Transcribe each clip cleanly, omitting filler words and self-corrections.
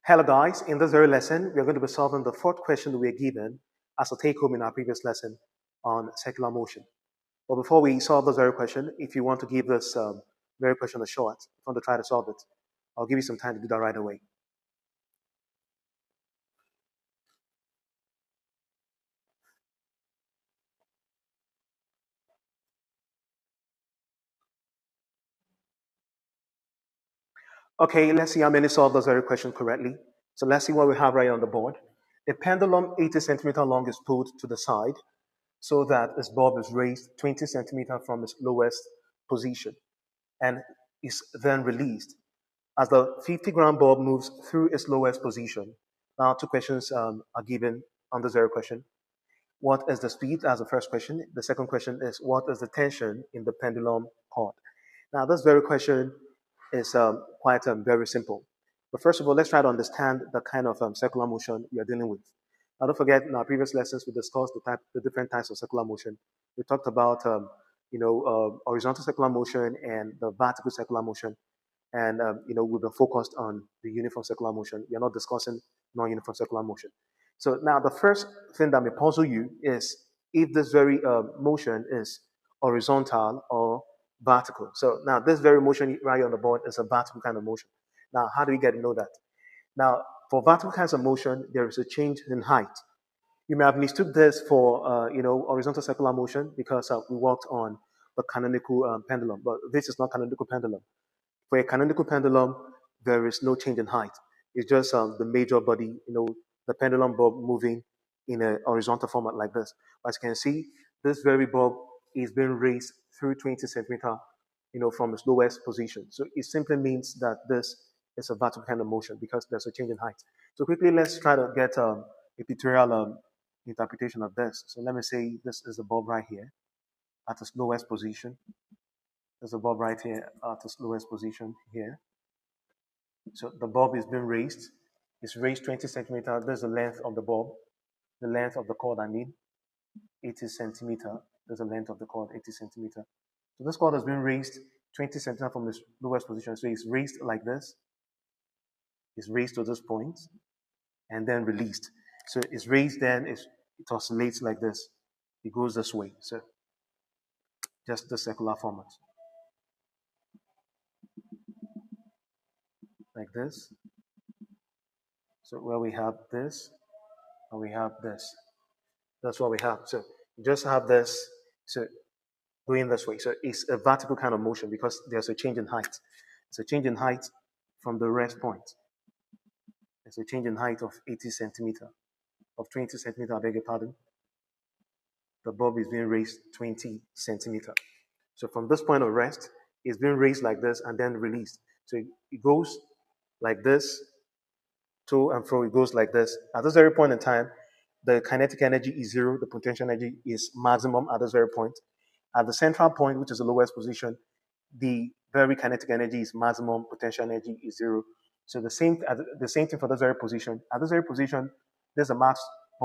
Hello guys, in this very lesson, we are going to be solving the fourth question we were given as a take home in our previous lesson on circular motion. But before we solve this very question, if you want to give this very question a shot, if you want to try to solve it, I'll give you some time to do that right away. Okay, let's see how many solved this very question correctly. So let's see what we have right on the board. A pendulum 80 centimeter long is pulled to the side so that its bulb is raised 20 centimeter from its lowest position and is then released as the 50-gram bulb moves through its lowest position. Now, two questions are given on this very question. What is the speed? As the first question. The second question is, what is the tension in the pendulum cord? Now, this very question is quite very simple. But first of all, let's try to understand the kind of circular motion we are dealing with. Now, don't forget, in our previous lessons, we discussed the different types of circular motion. We talked about, horizontal circular motion and the vertical circular motion. And we've been focused on the uniform circular motion. We are not discussing non-uniform circular motion. So now the first thing that may puzzle you is if this very motion is horizontal or vertical. So now this very motion right on the board is a vertical kind of motion. Now, how do we get to know that? Now, for vertical kinds of motion, there is a change in height. You may have mistook this for horizontal circular motion because we worked on the canonical pendulum, but this is not canonical pendulum. For a canonical pendulum, there is no change in height. It's just the major body, the pendulum bulb moving in a horizontal format like this. As you can see, this very bulb is being raised through 20 centimeter, from its lowest position. So it simply means that this is a vertical kind of motion because there's a change in height. So quickly, let's try to get a pictorial interpretation of this. So let me say this is the bulb right here at its lowest position. There's a bulb right here at its lowest position here. So the bulb is being raised. It's raised 20 centimeter. There's the length of the bulb. The length of the cord, 80 centimeter. There's the length of the cord, 80 centimeter. So this cord has been raised 20 centimeter from its lowest position. So it's raised like this. It's raised to this point and then released. So it's raised, then it oscillates like this. It goes this way. So just the circular format. Like this. So where we have this, and we have this. That's what we have. So you just have this, so going this way. So it's a vertical kind of motion because there's a change in height. It's a change in height from the rest point. It's a change in height of 80 centimeter, of 20 centimeter, I beg your pardon. The bulb is being raised 20 centimeter. So from this point of rest, it's being raised like this and then released. So it goes like this, to and fro, it goes like this. At this very point in time, the kinetic energy is zero, the potential energy is maximum at this very point. At the central point, which is the lowest position, the very kinetic energy is maximum, potential energy is zero. So the same thing for this very position. At this very position, there's a max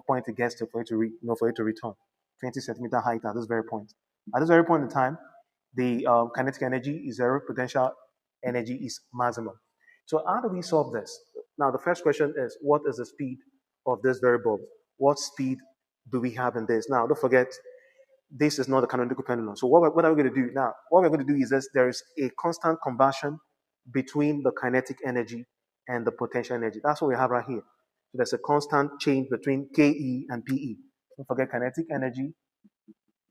point it gets to for it to return. 20 centimeter height at this very point. At this very point in time, the kinetic energy is zero, potential energy is maximum. So how do we solve this? Now the first question is, what is the speed of this variable? What speed do we have in this? Now don't forget, this is not a canonical pendulum. So what are we going to do now? What we're going to do is this: there is a constant conversion between the kinetic energy and the potential energy. That's what we have right here. So there's a constant change between Ke and Pe. Don't forget, kinetic energy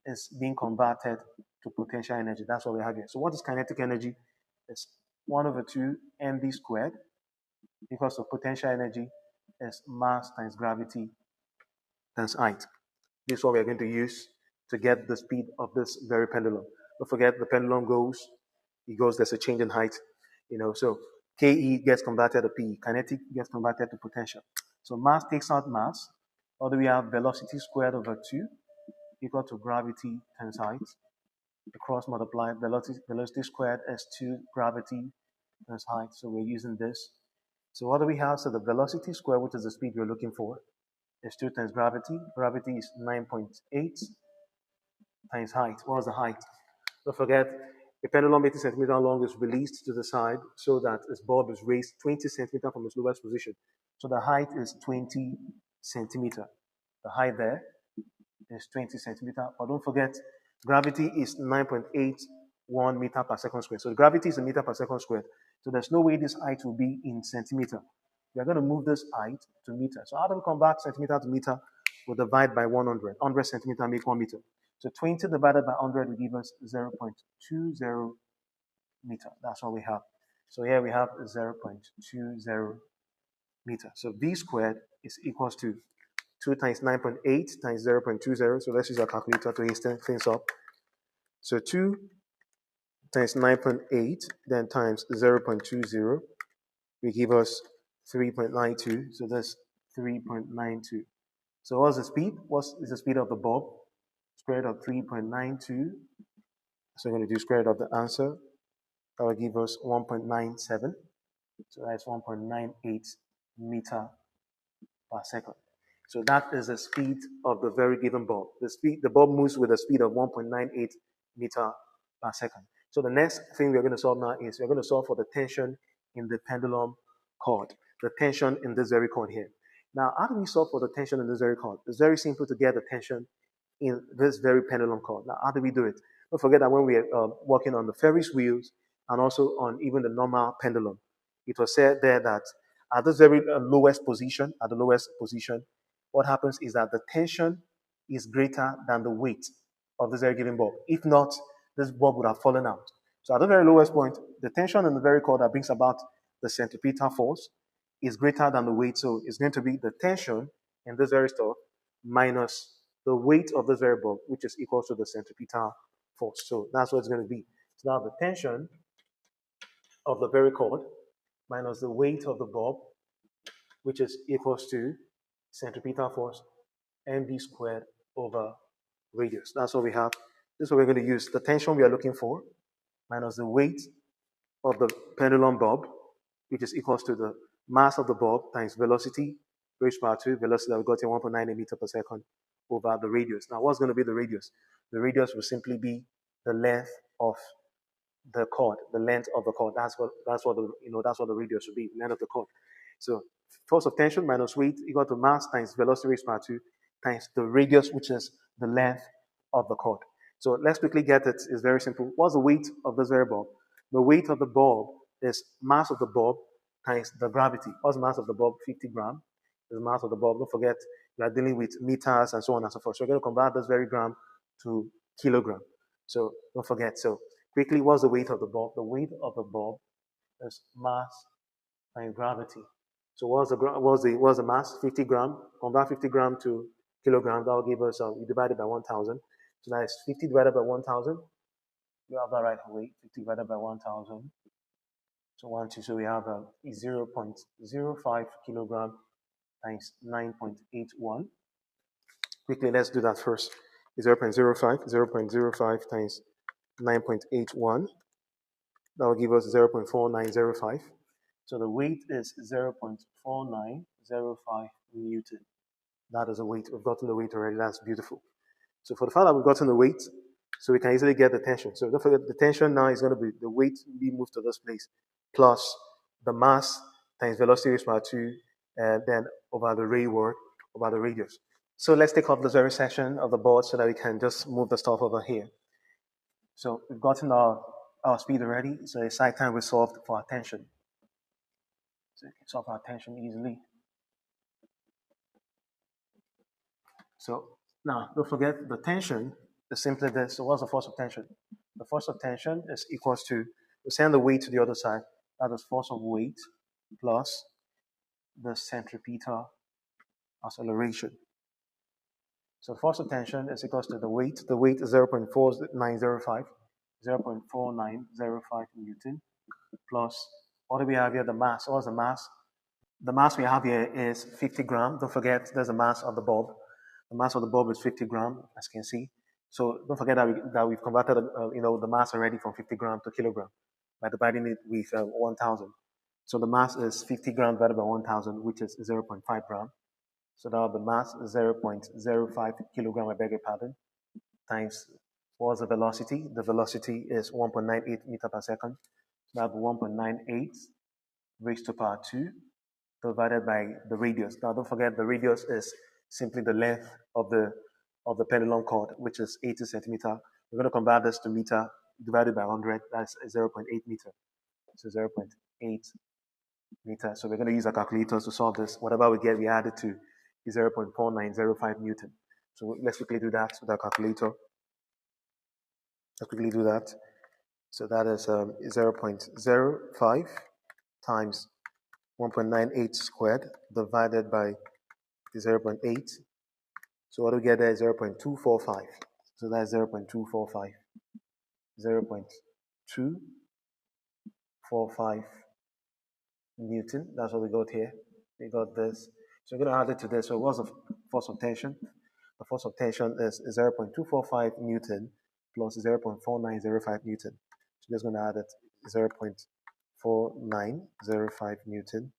is being converted to potential energy. That's what we have here. So what is kinetic energy? It's 1 over 2 mv squared, because of potential energy is mass times gravity times height. This is what we're going to use to get the speed of this very pendulum. Don't forget, the pendulum there's a change in height, so Ke gets converted to Pe, kinetic gets converted to potential. So mass takes out mass. Or do we have velocity squared over 2 equal to gravity times height? The cross multiply, velocity squared is 2 gravity times height. So we're using this. So what do we have? So the velocity squared, which is the speed we're looking for, is 2 times gravity. Gravity is 9.8 times height. What was the height? Don't forget, A pendulum 80 centimeter long is released to the side so that its bulb is raised 20 centimeter from its lowest position. So the height is 20 centimeter. The height there is 20 centimeter. But don't forget, gravity is 9.81 meter per second squared. So gravity is a meter per second squared. So there's no way this height will be in centimeter. We are going to move this height to meter. So how do we convert centimeter to meter? We'll divide by 100. 100 centimeter make 1 meter. So 20 divided by 100 will give us 0.20 meter. That's what we have. So here we have 0.20 meter. So V squared is equals to 2 times 9.8 times 0.20. So let's use our calculator to hasten things up. So 2 times 9.8 then times 0.20 will give us 3.92. So that's 3.92. So what's the speed? What is the speed of the bulb? Square root of 3.92. So we're going to do square root of the answer. That will give us 1.97. So that's 1.98 meter per second. So that is the speed of the very given bulb. The bulb moves with a speed of 1.98 meter per second. So the next thing we're going to solve now is we're going to solve for the tension in the pendulum cord. The tension in this very cord here. Now, how do we solve for the tension in this very cord? It's very simple to get the tension in this very pendulum cord. Now, how do we do it? Don't forget that when we are working on the Ferris wheels and also on even the normal pendulum, it was said there that at this very lowest position, what happens is that the tension is greater than the weight of this very given bulb. If not, this bulb would have fallen out. So at the very lowest point, the tension in the very cord that brings about the centripetal force is greater than the weight. So it's going to be the tension in this very stuff minus the weight of this very bulb, which is equal to the centripetal force. So that's what it's going to be. So now the tension of the very cord minus the weight of the bulb, which is equals to centripetal force mv squared over radius. That's what we have. This is what we're going to use. The tension we are looking for minus the weight of the pendulum bulb, which is equals to the mass of the bulb times velocity raised by 2, velocity that we got here 1.98 meter per second over the radius. Now, what's going to be the radius? The radius will simply be the length of the cord, the length of the cord. That's what the radius should be, the length of the cord. So force of tension minus weight equal to mass times velocity raised by 2 times the radius, which is the length of the cord. So let's quickly get it. It's very simple. What's the weight of this very bulb? The weight of the bulb is mass of the bulb times the gravity. What's the mass of the bulb? 50 grams. The mass of the bulb. Don't forget, we are dealing with meters and so on and so forth. So we're going to convert this very gram to kilogram. So don't forget. So quickly, what's the weight of the bulb? The weight of the bulb is mass times gravity. So what's the mass? 50 gram. Convert 50 gram to kilogram. That will give us, we divide it by 1,000. So that is 50 divided by 1,000. You have that right away. 50 divided by 1,000. So we have 0.05 kilogram times 9.81. Quickly, let's do that first. 0.05 times 9.81. That will give us 0.4905. So the weight is 0.4905 Newton. That is a weight. We've gotten the weight already. That's beautiful. So for the fact that we've gotten the weight, so we can easily get the tension. So don't forget, the tension now is going to be the weight be moved to this place plus the mass times velocity raised by 2, and then over the radius. So let's take off this very section of the board so that we can just move the stuff over here. So we've gotten our speed already. So it's side time we solved for our tension. So we can solve our tension easily. So now, don't forget the tension is simply this. So what's the force of tension? The force of tension is equals to, we send the weight to the other side. That is force of weight plus the centripetal acceleration. So force of tension is equals to the weight. The weight is 0.4905 Newton plus, what do we have here? The mass. What's the mass? The mass we have here is 50 grams. Don't forget, there's the mass of the bulb. The mass of the bulb is 50 grams, as you can see. So don't forget that we've converted the mass already from 50 grams to kilogram by dividing it with 1,000. So the mass is 50 grams divided by 1,000, which is 0.5 gram. So now the mass is 0.05 kilogram, I beg your pardon, times What's the velocity? The velocity is 1.98 meter per second. That'll be 1.98 raised to power 2 divided by the radius. Now, don't forget the radius is simply the length of the pendulum cord, which is 80 centimeter. We're going to convert this to meter divided by 100. That's 0.8 meter. So 0.8 meter. So we're going to use our calculators to solve this. Whatever we get, we add it to 0.4905 Newton. So let's quickly do that with our calculator. Let's quickly do that. So that is 0.05 times 1.98 squared divided by 0.8. So what do we get there is 0.245. So that's 0.245. 0.245 Newton. That's what we got here. We got this. So we're going to add it to this. So what's the force of tension? The force of tension is 0.245 Newton plus 0.4905 Newton. So just going to add it 0.4905 Newton.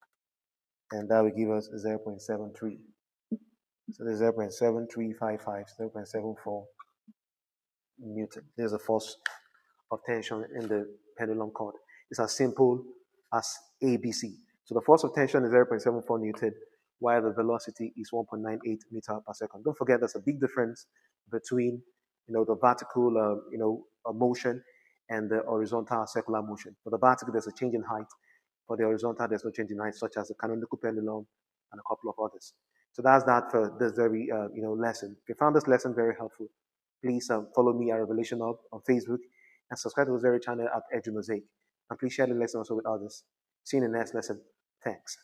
And that will give us 0.73. So there's 0.7355, 0.74 Newton. There's a force of tension in the pendulum cord. It's as simple as ABC. So the force of tension is 0.74 Newton, while the velocity is 1.98 meter per second. Don't forget there's a big difference between the vertical motion and the horizontal circular motion. For the vertical, there's a change in height. For the horizontal, there's no change in height, such as the canonical pendulum and a couple of others. So that's that for this very lesson. If you found this lesson very helpful, please follow me at Revelation Hub on Facebook and subscribe to this very channel at Edu Mosaic. And please share the lesson also with others. See you in the next lesson. Thanks.